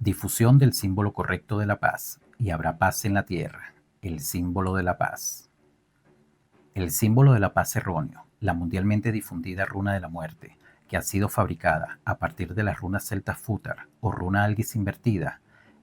Difusión del símbolo correcto de la paz, y habrá paz en la tierra, el símbolo de la paz. El símbolo de la paz erróneo, la mundialmente difundida runa de la muerte, que ha sido fabricada a partir de las runas celtas Futar o runa algis invertida,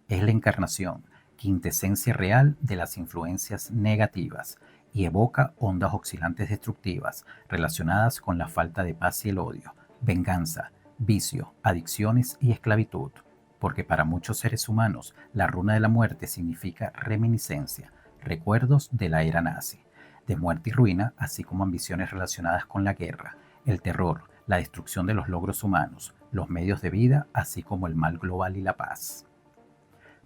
es la encarnación, quintesencia real de las influencias negativas y evoca ondas oscilantes destructivas relacionadas con la falta de paz y el odio, venganza, vicio, adicciones y esclavitud, porque para muchos seres humanos la runa de la muerte significa reminiscencia, recuerdos de la era nazi, de muerte y ruina, así como ambiciones relacionadas con la guerra, el terror, la destrucción de los logros humanos, los medios de vida, así como el mal global y la paz.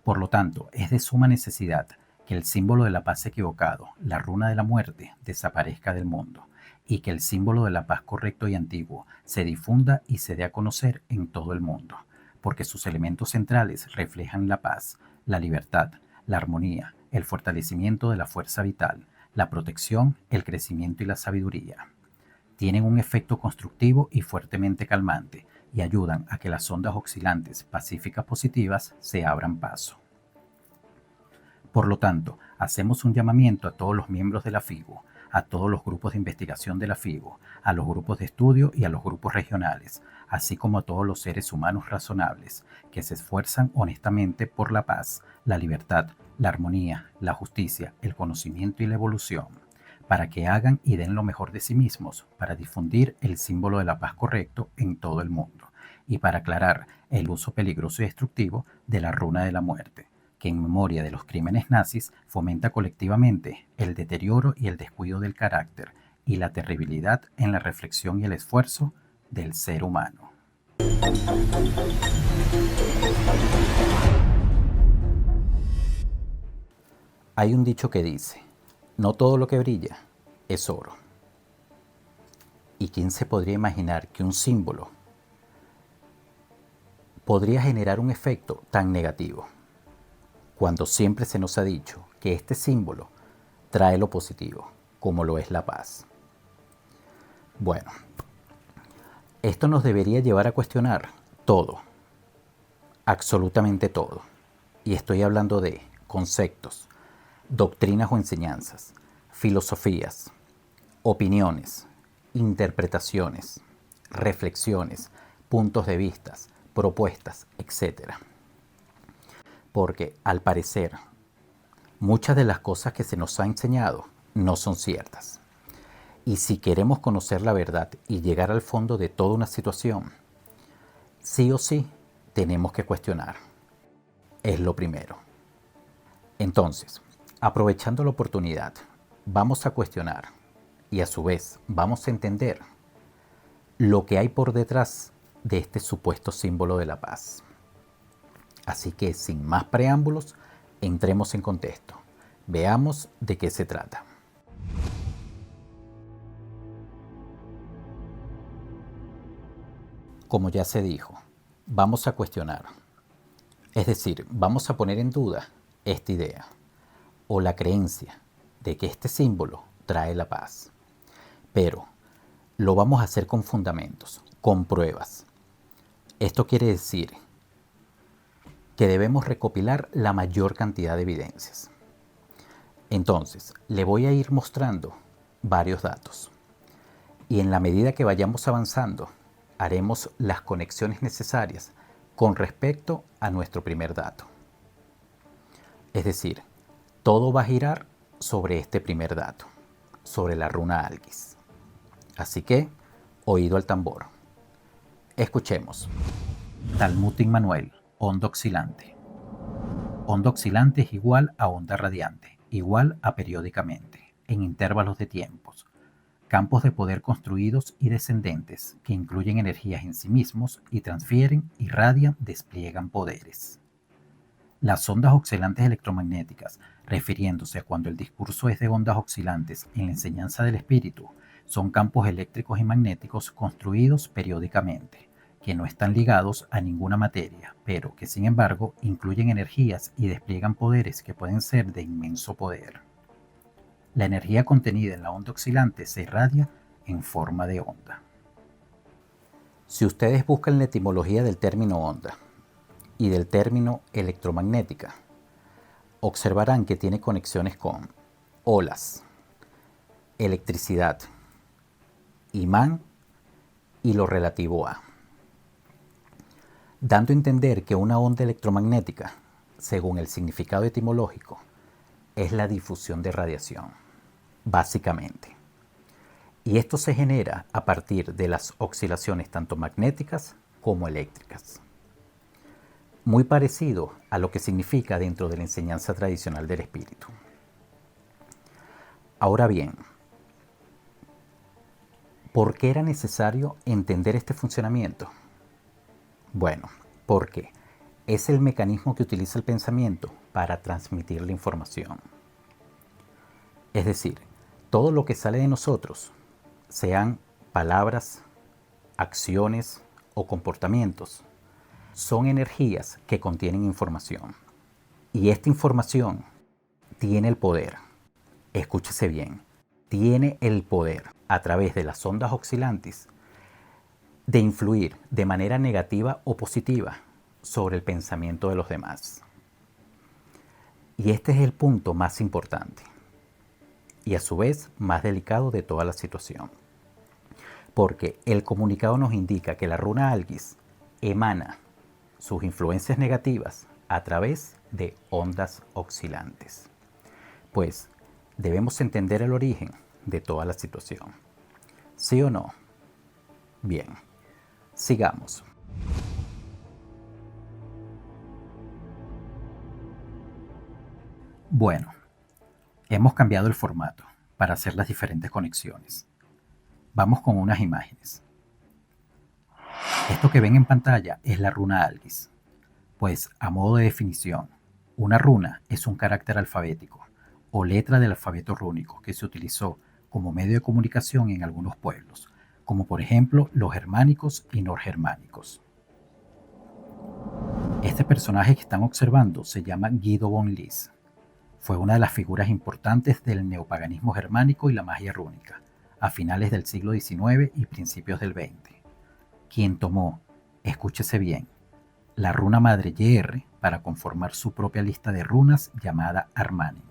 Por lo tanto, es de suma necesidad que el símbolo de la paz equivocado, la runa de la muerte, desaparezca del mundo, y que el símbolo de la paz correcto y antiguo se difunda y se dé a conocer en todo el mundo, porque sus elementos centrales reflejan la paz, la libertad, la armonía, el fortalecimiento de la fuerza vital, la protección, el crecimiento y la sabiduría. Tienen un efecto constructivo y fuertemente calmante y ayudan a que las ondas oscilantes pacíficas positivas se abran paso. Por lo tanto, hacemos un llamamiento a todos los miembros de la FIGO, a todos los grupos de investigación de la FIGO, a los grupos de estudio y a los grupos regionales, así como a todos los seres humanos razonables que se esfuerzan honestamente por la paz, la libertad, la armonía, la justicia, el conocimiento y la evolución, para que hagan y den lo mejor de sí mismos para difundir el símbolo de la paz correcto en todo el mundo y para aclarar el uso peligroso y destructivo de la runa de la muerte, que en memoria de los crímenes nazis fomenta colectivamente el deterioro y el descuido del carácter y la terribilidad en la reflexión y el esfuerzo del ser humano. Hay un dicho que dice: no todo lo que brilla es oro. ¿Y quién se podría imaginar que un símbolo podría generar un efecto tan negativo, cuando siempre se nos ha dicho que este símbolo trae lo positivo, como lo es la paz? Bueno, esto nos debería llevar a cuestionar todo, absolutamente todo. Y estoy hablando de conceptos, doctrinas o enseñanzas, filosofías, opiniones, interpretaciones, reflexiones, puntos de vista, propuestas, etc. Porque, al parecer, muchas de las cosas que se nos ha enseñado no son ciertas. Y si queremos conocer la verdad y llegar al fondo de toda una situación, sí o sí tenemos que cuestionar. Es lo primero. Entonces, aprovechando la oportunidad, vamos a cuestionar y a su vez vamos a entender lo que hay por detrás de este supuesto símbolo de la paz. Así que, sin más preámbulos, entremos en contexto. Veamos de qué se trata. Como ya se dijo, vamos a cuestionar. Es decir, vamos a poner en duda esta idea o la creencia de que este símbolo trae la paz. Pero lo vamos a hacer con fundamentos, con pruebas. Esto quiere decir que debemos recopilar la mayor cantidad de evidencias. Entonces, le voy a ir mostrando varios datos. Y en la medida que vayamos avanzando, haremos las conexiones necesarias con respecto a nuestro primer dato. Es decir, todo va a girar sobre este primer dato, sobre la runa algis. Así que, oído al tambor. Escuchemos. Talmud Manuel, onda oscilante. Onda oscilante es igual a onda radiante, igual a periódicamente, en intervalos de tiempos. Campos de poder construidos y descendentes que incluyen energías en sí mismos y transfieren, irradian, despliegan poderes. Las ondas oscilantes electromagnéticas, refiriéndose a cuando el discurso es de ondas oscilantes en la enseñanza del espíritu, son campos eléctricos y magnéticos construidos periódicamente, que no están ligados a ninguna materia, pero que sin embargo incluyen energías y despliegan poderes que pueden ser de inmenso poder. La energía contenida en la onda oscilante se irradia en forma de onda. Si ustedes buscan la etimología del término onda y del término electromagnética, observarán que tiene conexiones con olas, electricidad, imán y lo relativo a, dando a entender que una onda electromagnética, según el significado etimológico, es la difusión de radiación, básicamente. Y esto se genera a partir de las oscilaciones tanto magnéticas como eléctricas. Muy parecido a lo que significa dentro de la enseñanza tradicional del espíritu. Ahora bien, ¿por qué era necesario entender este funcionamiento? Bueno, porque es el mecanismo que utiliza el pensamiento para transmitir la información. Es decir, todo lo que sale de nosotros, sean palabras, acciones o comportamientos, son energías que contienen información. Y esta información tiene el poder, escúchese bien, tiene el poder a través de las ondas oscilantes de influir de manera negativa o positiva sobre el pensamiento de los demás. Y este es el punto más importante y a su vez más delicado de toda la situación. Porque el comunicado nos indica que la runa Algis emana sus influencias negativas a través de ondas oscilantes. Pues debemos entender el origen de toda la situación. ¿Sí o no? Bien, sigamos. Bueno, hemos cambiado el formato para hacer las diferentes conexiones. Vamos con unas imágenes. Esto que ven en pantalla es la runa Algis. Pues, a modo de definición, una runa es un carácter alfabético o letra del alfabeto rúnico que se utilizó como medio de comunicación en algunos pueblos, como por ejemplo los germánicos y norgermánicos. Este personaje que están observando se llama Guido von Lys. Fue una de las figuras importantes del neopaganismo germánico y la magia rúnica, a finales del siglo XIX y principios del XX, quien tomó, escúchese bien, la runa madre YR para conformar su propia lista de runas llamada Armanen,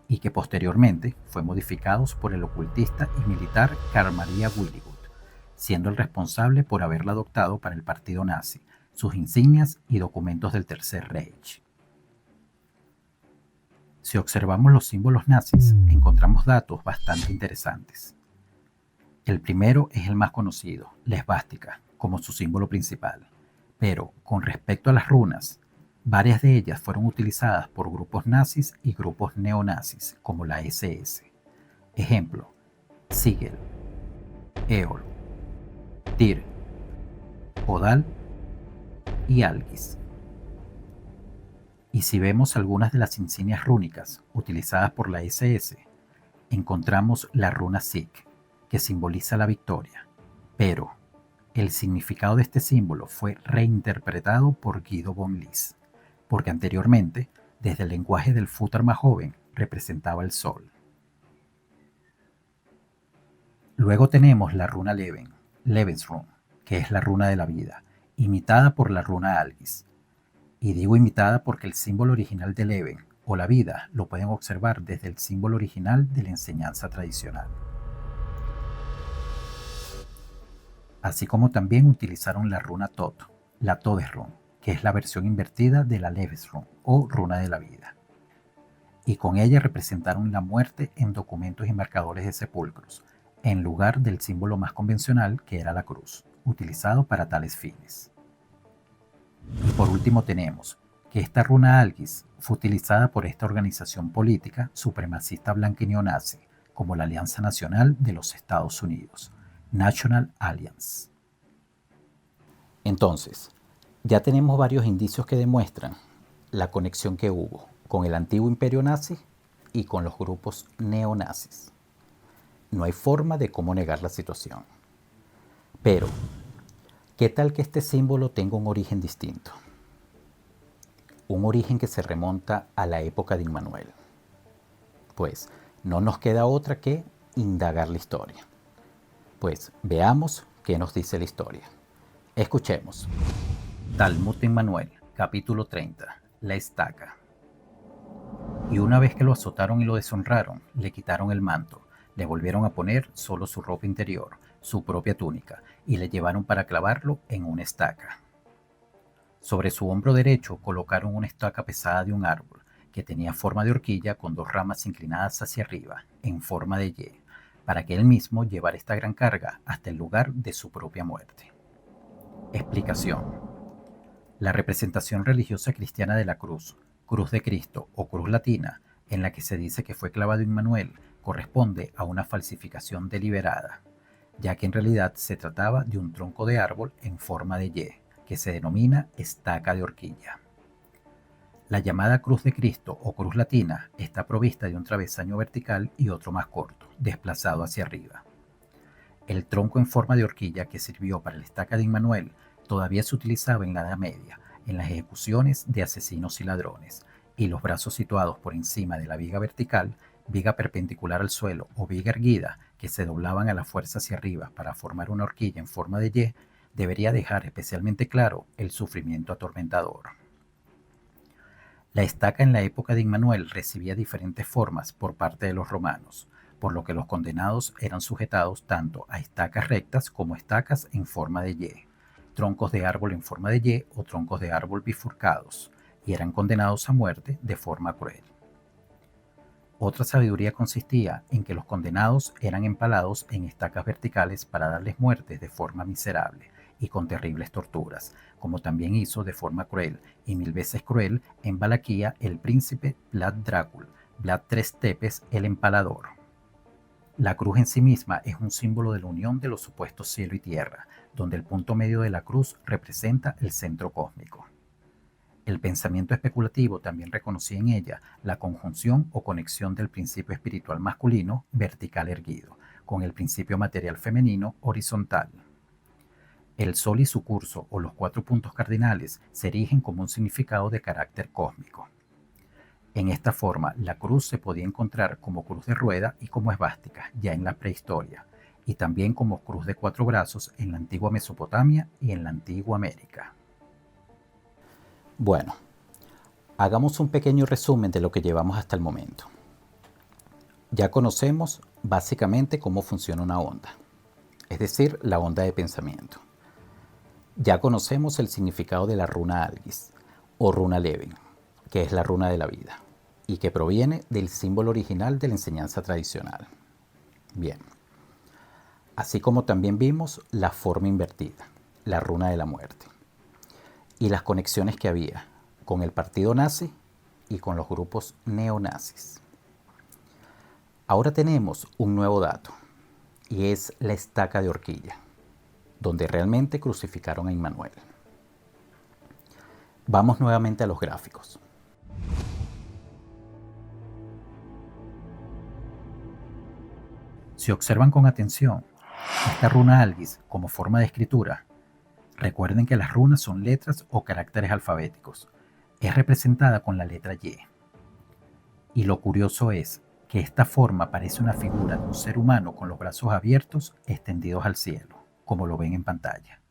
y que posteriormente fue modificado por el ocultista y militar Karl Maria Willigut, siendo el responsable por haberla adoptado para el partido nazi, sus insignias y documentos del Tercer Reich. Si observamos los símbolos nazis, encontramos datos bastante interesantes. El primero es el más conocido, la esvástica, como su símbolo principal. Pero, con respecto a las runas, varias de ellas fueron utilizadas por grupos nazis y grupos neonazis, como la SS. Ejemplo, Sigel, Eol, Tyr, Odal y Algis. Y si vemos algunas de las insignias rúnicas utilizadas por la SS, encontramos la runa Sig, que simboliza la victoria, pero el significado de este símbolo fue reinterpretado por Guido von Lys, porque anteriormente, desde el lenguaje del Futhark más joven, representaba el sol. Luego tenemos la runa Leven, Lebensrune, que es la runa de la vida, imitada por la runa Algis. Y digo imitada porque el símbolo original de Leven, o la vida, lo pueden observar desde el símbolo original de la enseñanza tradicional. Así como también utilizaron la runa Tot, la Todesrune, que es la versión invertida de la Lebensrune, o runa de la vida. Y con ella representaron la muerte en documentos y marcadores de sepulcros, en lugar del símbolo más convencional, que era la cruz, utilizado para tales fines. Y por último tenemos que esta runa Algis fue utilizada por esta organización política supremacista blanca y neonazi, como la Alianza Nacional de los Estados Unidos, National Alliance. Entonces, ya tenemos varios indicios que demuestran la conexión que hubo con el antiguo imperio nazi y con los grupos neonazis. No hay forma de cómo negar la situación. Pero, ¿qué tal que este símbolo tenga un origen distinto? Un origen que se remonta a la época de Immanuel. Pues no nos queda otra que indagar la historia. Pues veamos qué nos dice la historia. Escuchemos. Talmud de Immanuel, Capítulo 30. La estaca. Y una vez que lo azotaron y lo deshonraron, le quitaron el manto, le volvieron a poner solo su ropa interior, su propia túnica, y le llevaron para clavarlo en una estaca. Sobre su hombro derecho colocaron una estaca pesada de un árbol, que tenía forma de horquilla con dos ramas inclinadas hacia arriba, en forma de Y, para que él mismo llevara esta gran carga hasta el lugar de su propia muerte. Explicación. La representación religiosa cristiana de la cruz, cruz de Cristo o cruz latina, en la que se dice que fue clavado Immanuel, corresponde a una falsificación deliberada, ya que en realidad se trataba de un tronco de árbol en forma de Y, que se denomina estaca de horquilla. La llamada cruz de Cristo o cruz latina está provista de un travesaño vertical y otro más corto, desplazado hacia arriba. El tronco en forma de horquilla que sirvió para la estaca de Immanuel todavía se utilizaba en la Edad Media, en las ejecuciones de asesinos y ladrones, y los brazos situados por encima de la viga vertical, viga perpendicular al suelo o viga erguida, que se doblaban a la fuerza hacia arriba para formar una horquilla en forma de Y, debería dejar especialmente claro el sufrimiento atormentador. La estaca en la época de Immanuel recibía diferentes formas por parte de los romanos, por lo que los condenados eran sujetados tanto a estacas rectas como estacas en forma de Y, troncos de árbol en forma de Y o troncos de árbol bifurcados, y eran condenados a muerte de forma cruel. Otra sabiduría consistía en que los condenados eran empalados en estacas verticales para darles muertes de forma miserable y con terribles torturas, como también hizo de forma cruel y mil veces cruel en Valaquia el príncipe Vlad Drácul, Vlad Tres Tepes el Empalador. La cruz en sí misma es un símbolo de la unión de los supuestos cielo y tierra, donde el punto medio de la cruz representa el centro cósmico. El pensamiento especulativo también reconocía en ella la conjunción o conexión del principio espiritual masculino, vertical erguido, con el principio material femenino, horizontal. El sol y su curso o los 4 puntos cardinales se erigen como un significado de carácter cósmico. En esta forma, la cruz se podía encontrar como cruz de rueda y como esvástica ya en la prehistoria, y también como cruz de 4 brazos en la antigua Mesopotamia y en la antigua América. Bueno, hagamos un pequeño resumen de lo que llevamos hasta el momento. Ya conocemos básicamente cómo funciona una onda, es decir, la onda de pensamiento. Ya conocemos el significado de la runa Algis o runa Leven, que es la runa de la vida, y que proviene del símbolo original de la enseñanza tradicional. Bien, así como también vimos la forma invertida, la runa de la muerte, y las conexiones que había con el partido nazi y con los grupos neonazis. Ahora tenemos un nuevo dato, y es la estaca de horquilla, donde realmente crucificaron a Immanuel. Vamos nuevamente a los gráficos. Si observan con atención esta runa Algis como forma de escritura, recuerden que las runas son letras o caracteres alfabéticos. Es representada con la letra Y. Y lo curioso es que esta forma parece una figura de un ser humano con los brazos abiertos extendidos al cielo, como lo ven en pantalla.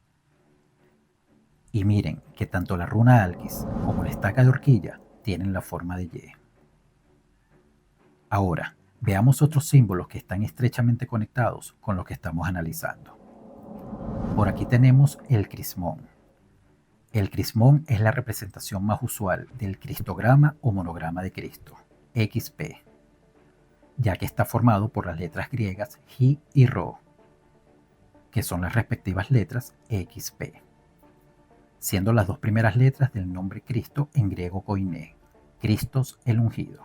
Y miren que tanto la runa Algis como la estaca de horquilla tienen la forma de Y. Ahora, veamos otros símbolos que están estrechamente conectados con los que estamos analizando. Por aquí tenemos el crismón. El crismón es la representación más usual del cristograma o monograma de Cristo, XP, ya que está formado por las letras griegas Ji y Rho, que son las respectivas letras XP, siendo las dos primeras letras del nombre Cristo en griego koiné, Christos el ungido,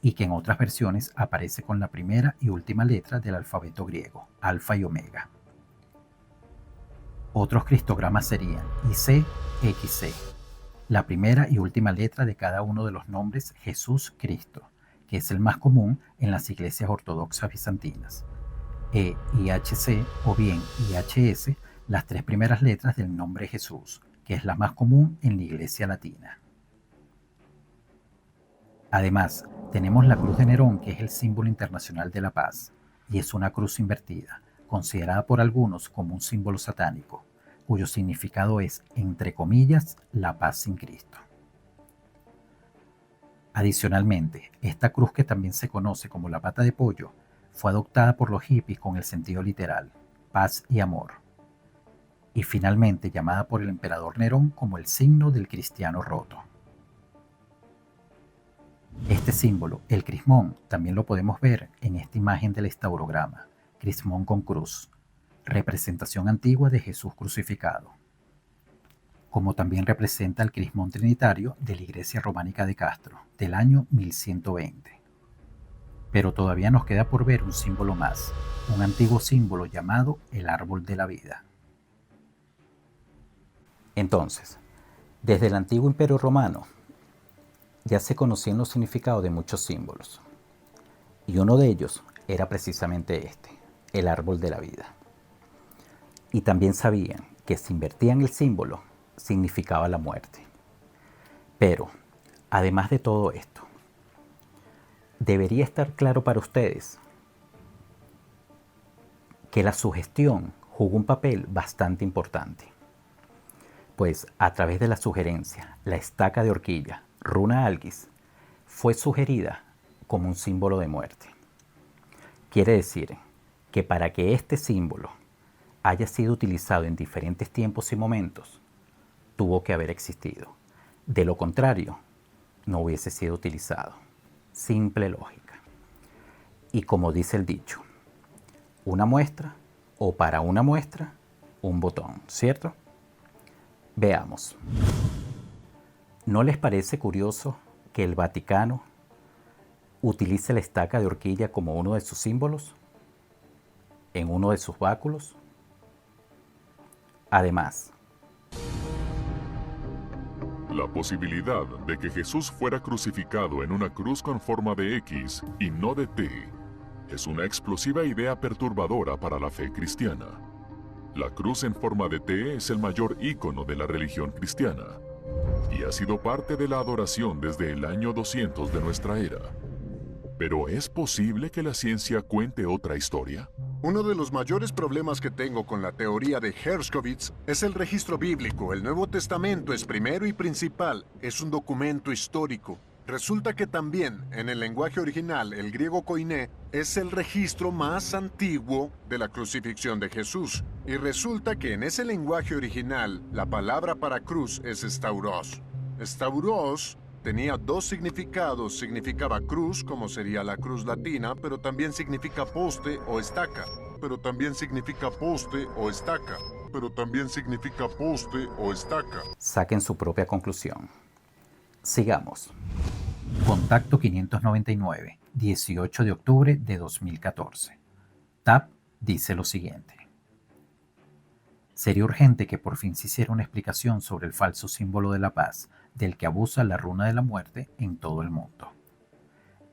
y que en otras versiones aparece con la primera y última letra del alfabeto griego, alfa y omega. Otros cristogramas serían IC, XC, la primera y última letra de cada uno de los nombres Jesús Cristo, que es el más común en las iglesias ortodoxas bizantinas, E y HC o bien IHS, las 3 primeras letras del nombre Jesús, que es la más común en la iglesia latina. Además, tenemos la cruz de Nerón, que es el símbolo internacional de la paz, y es una cruz invertida, considerada por algunos como un símbolo satánico, cuyo significado es, entre comillas, la paz sin Cristo. Adicionalmente, esta cruz, que también se conoce como la pata de pollo, fue adoptada por los hippies con el sentido literal, paz y amor, y finalmente llamada por el emperador Nerón como el signo del cristiano roto. Este símbolo, el crismón, también lo podemos ver en esta imagen del estaurograma, crismón con cruz, representación antigua de Jesús crucificado, como también representa el crismón trinitario de la iglesia románica de Castro, del año 1120. Pero todavía nos queda por ver un símbolo más, un antiguo símbolo llamado el árbol de la vida. Entonces, desde el antiguo Imperio Romano, ya se conocían los significados de muchos símbolos, y uno de ellos era precisamente este, el árbol de la vida. Y también sabían que si invertían el símbolo, significaba la muerte. Pero, además de todo esto, debería estar claro para ustedes que la sugestión jugó un papel bastante importante, pues a través de la sugerencia, la estaca de horquilla, runa algis, fue sugerida como un símbolo de muerte. Quiere decir que para que este símbolo haya sido utilizado en diferentes tiempos y momentos, tuvo que haber existido. De lo contrario, no hubiese sido utilizado. Simple lógica. Y como dice el dicho, una muestra, o para una muestra, un botón, ¿cierto? Veamos. ¿No les parece curioso que el Vaticano utilice la estaca de horquilla como uno de sus símbolos en uno de sus báculos? Además, la posibilidad de que Jesús fuera crucificado en una cruz con forma de X y no de T es una explosiva idea perturbadora para la fe cristiana. La cruz en forma de T es el mayor ícono de la religión cristiana y ha sido parte de la adoración desde el año 200 de nuestra era. ¿Pero es posible que la ciencia cuente otra historia? Uno de los mayores problemas que tengo con la teoría de Herskovits es el registro bíblico. El Nuevo Testamento es primero y principal, es un documento histórico. Resulta que también, en el lenguaje original, el griego koiné es el registro más antiguo de la crucifixión de Jesús. Y resulta que en ese lenguaje original, la palabra para cruz es stauros. Stauros tenía dos significados. Significaba cruz, como sería la cruz latina, pero también significa poste o estaca. Pero también significa poste o estaca. Pero también significa poste o estaca. saquen su propia conclusión. Sigamos. Contacto 599, 18 de octubre de 2014. TAP dice lo siguiente. Sería urgente que por fin se hiciera una explicación sobre el falso símbolo de la paz del que abusa la runa de la muerte en todo el mundo.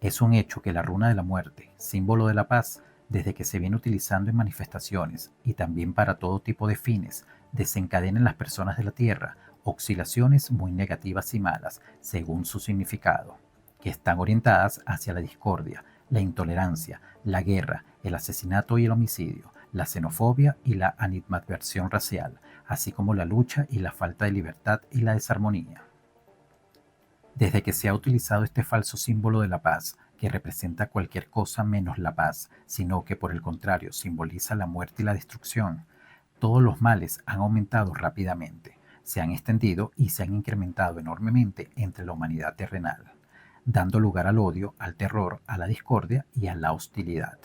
Es un hecho que la runa de la muerte, símbolo de la paz, desde que se viene utilizando en manifestaciones y también para todo tipo de fines, desencadena en las personas de la Tierra oscilaciones muy negativas y malas según su significado, que están orientadas hacia la discordia, la intolerancia, la guerra, el asesinato y el homicidio, la xenofobia y la animadversión racial, así como la lucha y la falta de libertad y la desarmonía. Desde que se ha utilizado este falso símbolo de la paz, que representa cualquier cosa menos la paz, sino que por el contrario simboliza la muerte y la destrucción, todos los males han aumentado rápidamente, se han extendido y se han incrementado enormemente entre la humanidad terrenal, dando lugar al odio, al terror, a la discordia y a la hostilidad.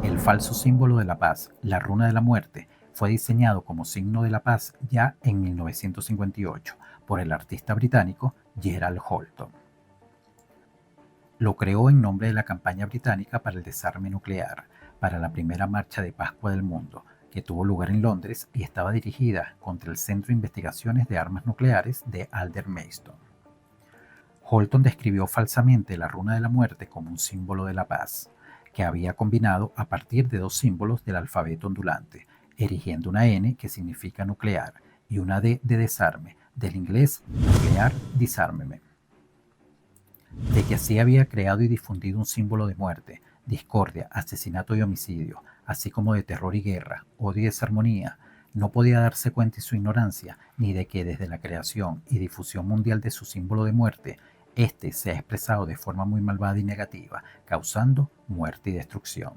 El falso símbolo de la paz, la runa de la muerte, fue diseñado como signo de la paz ya en 1958 por el artista británico Gerald Holton. Lo creó en nombre de la campaña británica para el desarme nuclear, para la primera marcha de Pascua del mundo, que tuvo lugar en Londres y estaba dirigida contra el Centro de Investigaciones de Armas Nucleares de Aldermaston. Holton describió falsamente la runa de la muerte como un símbolo de la paz, que había combinado a partir de dos símbolos del alfabeto ondulante, erigiendo una N que significa nuclear y una D de desarme, del inglés nuclear disarmament. De que así había creado y difundido un símbolo de muerte, discordia, asesinato y homicidio, así como de terror y guerra, odio y desarmonía, no podía darse cuenta en su ignorancia ni de que desde la creación y difusión mundial de su símbolo de muerte, este se ha expresado de forma muy malvada y negativa, causando muerte y destrucción.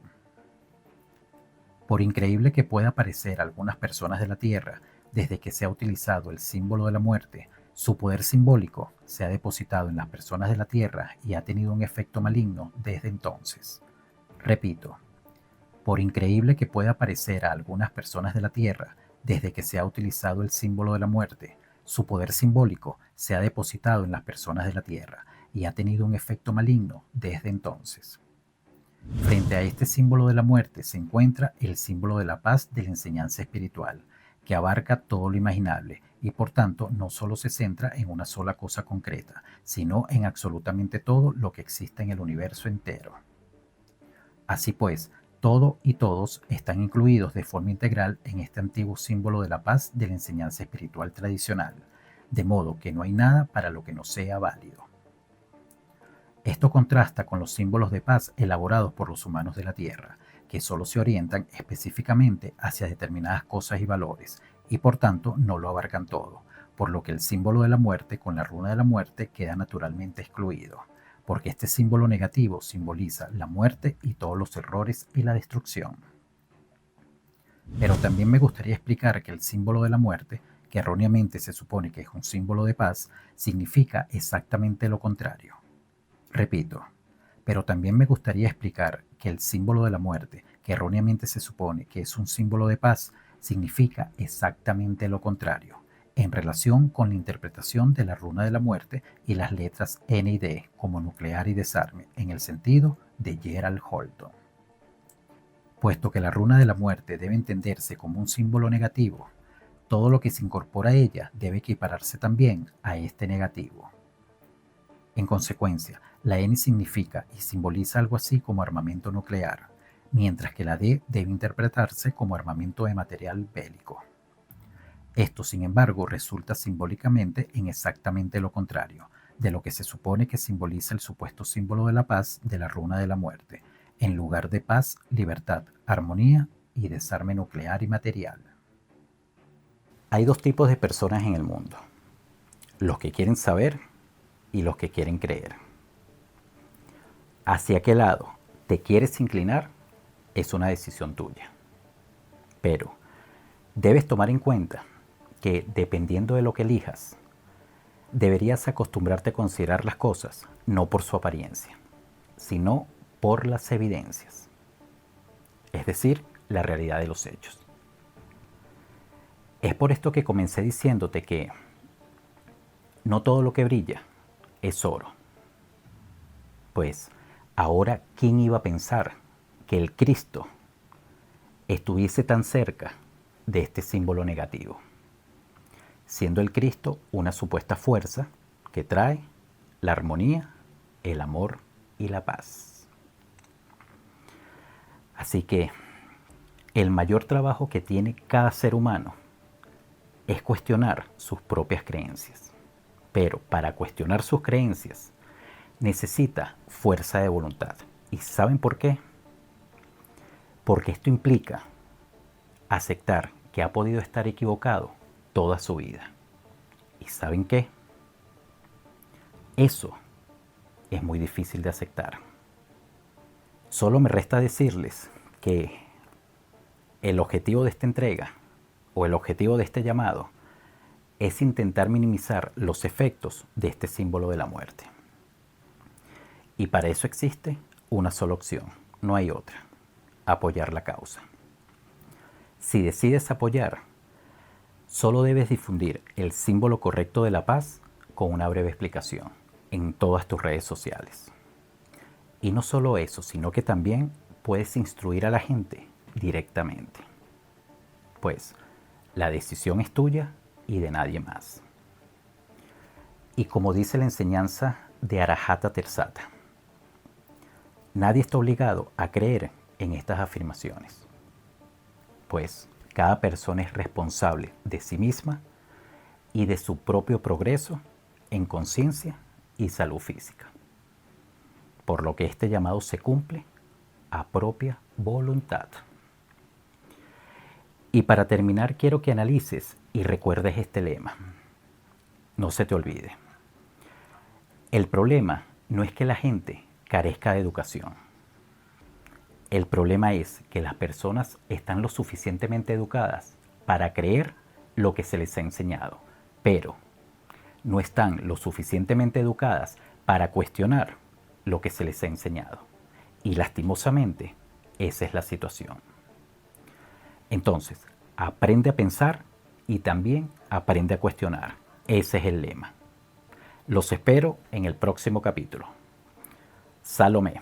Por increíble que pueda parecer a algunas personas de la Tierra, desde que se ha utilizado el símbolo de la muerte, su poder simbólico se ha depositado en las personas de la Tierra y ha tenido un efecto maligno desde entonces. Repito, por increíble que pueda parecer a algunas personas de la Tierra, desde que se ha utilizado el símbolo de la muerte, su poder simbólico se ha depositado en las personas de la Tierra y ha tenido un efecto maligno desde entonces. Frente a este símbolo de la muerte se encuentra el símbolo de la paz de la enseñanza espiritual, que abarca todo lo imaginable y por tanto no solo se centra en una sola cosa concreta, sino en absolutamente todo lo que existe en el universo entero. Así pues, todo y todos están incluidos de forma integral en este antiguo símbolo de la paz de la enseñanza espiritual tradicional, de modo que no hay nada para lo que no sea válido. Esto contrasta con los símbolos de paz elaborados por los humanos de la Tierra, que solo se orientan específicamente hacia determinadas cosas y valores, y por tanto no lo abarcan todo, por lo que el símbolo de la muerte con la runa de la muerte queda naturalmente excluido, porque este símbolo negativo simboliza la muerte y todos los errores y la destrucción. Pero también me gustaría explicar que el símbolo de la muerte, que erróneamente se supone que es un símbolo de paz, significa exactamente lo contrario. Repito, pero también me gustaría explicar que el símbolo de la muerte, que erróneamente se supone que es un símbolo de paz, significa exactamente lo contrario, en relación con la interpretación de la runa de la muerte y las letras N y D como nuclear y desarme, en el sentido de Gerald Holton. Puesto que la runa de la muerte debe entenderse como un símbolo negativo, todo lo que se incorpora a ella debe equipararse también a este negativo. En consecuencia, la N significa y simboliza algo así como armamento nuclear, mientras que la D debe interpretarse como armamento de material bélico. Esto, sin embargo, resulta simbólicamente en exactamente lo contrario de lo que se supone que simboliza el supuesto símbolo de la paz de la runa de la muerte, en lugar de paz, libertad, armonía y desarme nuclear y material. Hay dos tipos de personas en el mundo: los que quieren saber y los que quieren creer. ¿Hacia qué lado te quieres inclinar? Es una decisión tuya. Pero debes tomar en cuenta que, dependiendo de lo que elijas, deberías acostumbrarte a considerar las cosas no por su apariencia, sino por las evidencias, es decir, la realidad de los hechos. Es por esto que comencé diciéndote que no todo lo que brilla es oro. Pues ahora, ¿quién iba a pensar que el Cristo estuviese tan cerca de este símbolo negativo? Siendo el Cristo una supuesta fuerza que trae la armonía, el amor y la paz. Así que el mayor trabajo que tiene cada ser humano es cuestionar sus propias creencias. Pero para cuestionar sus creencias necesita fuerza de voluntad. ¿Y saben por qué? Porque esto implica aceptar que ha podido estar equivocado toda su vida. ¿Y saben qué? Eso es muy difícil de aceptar. Solo me resta decirles que el objetivo de esta entrega o el objetivo de este llamado es intentar minimizar los efectos de este símbolo de la muerte. Y para eso existe una sola opción, no hay otra: apoyar la causa. Si decides apoyar, solo debes difundir el símbolo correcto de la paz con una breve explicación en todas tus redes sociales. Y no solo eso, sino que también puedes instruir a la gente directamente. Pues la decisión es tuya y de nadie más. Y como dice la enseñanza de Arahata Tersata, nadie está obligado a creer en estas afirmaciones, pues cada persona es responsable de sí misma y de su propio progreso en conciencia y salud física, por lo que este llamado se cumple a propia voluntad. Y para terminar, quiero que analices y recuerdes este lema. No se te olvide. El problema no es que la gente carezca de educación. El problema es que las personas están lo suficientemente educadas para creer lo que se les ha enseñado, pero no están lo suficientemente educadas para cuestionar lo que se les ha enseñado. Y lastimosamente, esa es la situación. Entonces, aprende a pensar y también aprende a cuestionar. Ese es el lema. Los espero en el próximo capítulo. Salomé.